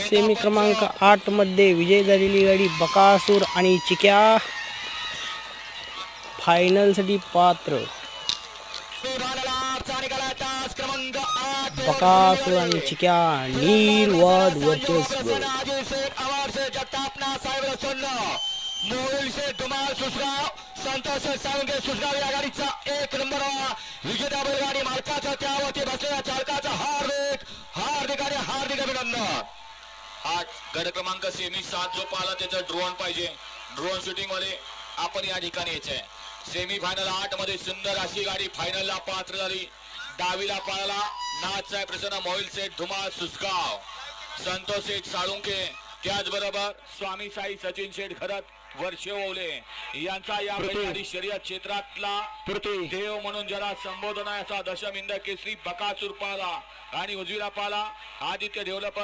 Semi क्रमांक 8 मध्ये विजय झालेली गाडी बकासूर आणि चिक्या फायनल साठी पात्र. बकासूर आणि चिक्या निर्वाद वर्चस्व. मोहिल से धुमाल सुसगाव, संतोष सावंगे सुसगाव या गाडीचा 1 नंबर विजेता बैलगाडी मालकाचा त्यावरती बसलेल्या चालकाचा हार्दिक अभिनंदन. हा गड क्रमांक सेमी 7 जो पाहिला त्याचा ड्रोन पाहिजे. ड्रोन शूटिंग मध्ये आपण या ठिकाणी यायचंय. सेमी फायनल 8 मध्ये सुंदर अशी गाडी फायनलला पात्र झाली. डावीला पाळला नाथसाहेब प्रसन्न, मोहिल सेठ धुमाळ सुसगाव, संतोष सेठ साळुंके, त्याचबरोबर स्वामी साई सचिन शेठ खरत वर्षे ओवले यांचा या बैलगाडी शर्यत क्षेत्रातला देव म्हणून ज्याला संबोधन आहे असा दशमिंद केसरी बकासूर पाला आणि उजवीला पाला आदित्य डेव्हलपर